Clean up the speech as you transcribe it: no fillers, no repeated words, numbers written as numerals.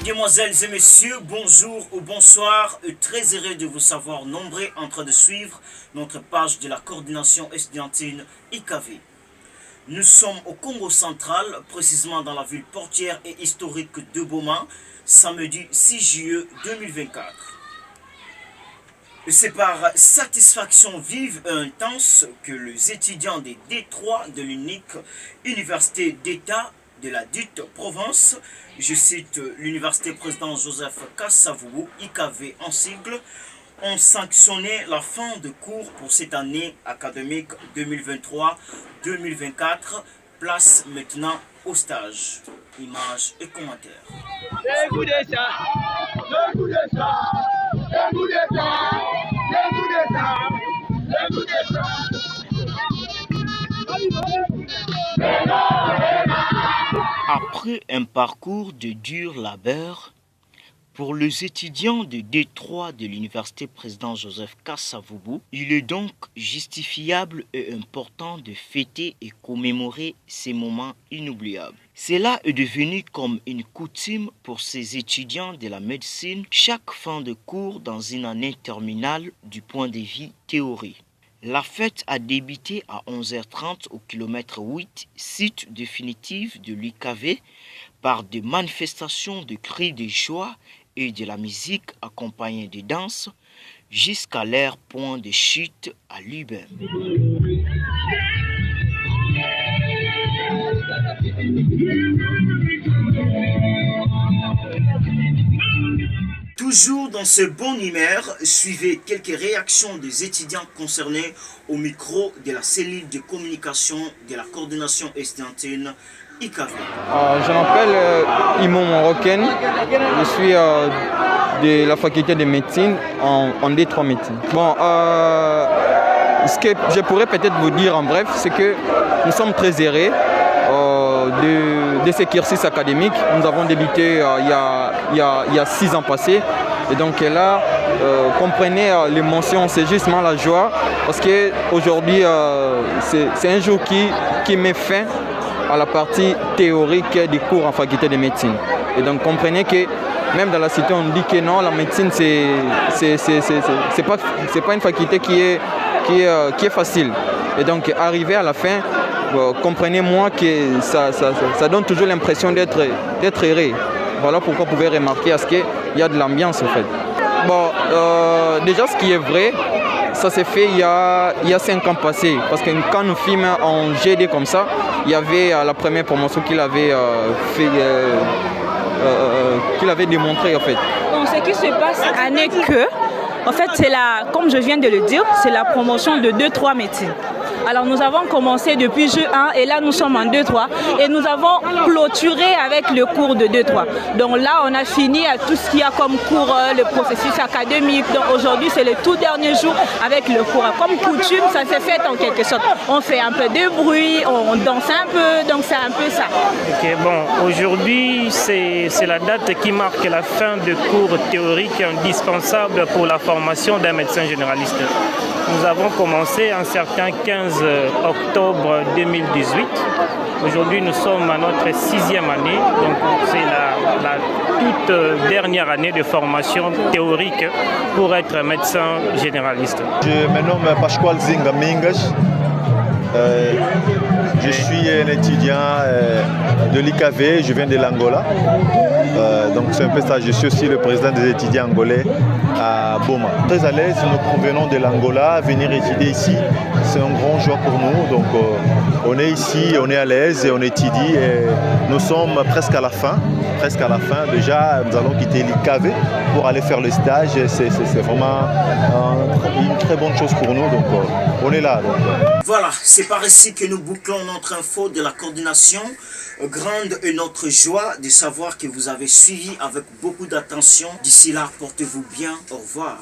Mesdemoiselles et messieurs, bonjour ou bonsoir. Très heureux de vous savoir nombreux en train de suivre notre page de la coordination estudiantine IKV. Nous sommes au Congo central, précisément dans la ville portière et historique de Boma, samedi 6 juillet 2024. C'est par satisfaction vive et intense que les étudiants des D3 de l'unique université d'État de la dite province, je cite l'université président Joseph Kasavubu, IKV en sigle, ont sanctionné la fin de cours pour cette année académique 2023-2024. Place maintenant au stage. Images et commentaires. Après un parcours de dur labeur, pour les étudiants de D3 de l'université président Joseph Kasavubu, il est donc justifiable et important de fêter et commémorer ces moments inoubliables. Cela est devenu comme une coutume pour ces étudiants de la médecine chaque fin de cours dans une année terminale du point de vue théorie. La fête a débuté à 11h30 au kilomètre 8, site définitif de l'IKV, par des manifestations de cris de joie et de la musique accompagnée de danse, jusqu'à leur point de chute à lui-même. Toujours dans ce bon humeur, suivez quelques réactions des étudiants concernés au micro de la cellule de communication de la coordination estudiantine IKV. Je m'appelle Imon Monroken, je suis de la faculté de médecine en D3 médecine. Bon, ce que je pourrais peut-être vous dire en bref, c'est que nous sommes très heureux de ce cursus académique. Nous avons débuté il y a 6 ans passés. Et donc là, comprenez l'émotion, c'est justement la joie. Parce qu'aujourd'hui, c'est un jour qui met fin à la partie théorique des cours en faculté de médecine. Et donc comprenez que même dans la cité, on dit que non, la médecine, c'est pas une faculté qui est facile. Et donc arriver à la fin, comprenez-moi que ça donne toujours l'impression d'être heureux. Voilà pourquoi vous pouvez remarquer à ce qu'il y a de l'ambiance en fait. Bon, déjà ce qui est vrai, ça s'est fait il y a 5 ans passés. Parce que quand nous filmons en GD comme ça, il y avait la première promotion qu'il avait démontré en fait. Donc ce qui se passe n'est que, en fait c'est comme je viens de le dire, c'est la promotion de 2-3 médecines. Alors nous avons commencé depuis juin 1 et là nous sommes en 2-3 et nous avons clôturé avec le cours de 2-3. Donc là on a fini à tout ce qu'il y a comme cours, le processus académique. Donc aujourd'hui c'est le tout dernier jour avec le cours. Comme coutume ça s'est fait en quelque sorte. On fait un peu de bruit, on danse un peu, donc c'est un peu ça. Ok, bon, aujourd'hui c'est la date qui marque la fin de cours théoriques indispensables pour la formation d'un médecin généraliste. Nous avons commencé un certain 15 octobre 2018. Aujourd'hui, nous sommes à notre 6e année, donc c'est la toute dernière année de formation théorique pour être médecin généraliste. Je me nomme Pascual Zinga Mingas. Je suis un étudiant de l'IKV, je viens de l'Angola. Donc c'est un peu ça, je suis aussi le président des étudiants angolais à Boma. Très à l'aise, nous provenons de l'Angola, venir étudier ici, c'est un grand joie pour nous. Donc on est ici, on est à l'aise et on étudie et nous sommes presque à la fin. Déjà, nous allons quitter l'IKV pour aller faire le stage. C'est vraiment une très bonne chose pour nous, donc on est là. Donc. Voilà, c'est par ici que nous bouclons notre info de la coordination. Grande est notre joie de savoir que vous avez suivi avec beaucoup d'attention. D'ici là, portez-vous bien. Au revoir.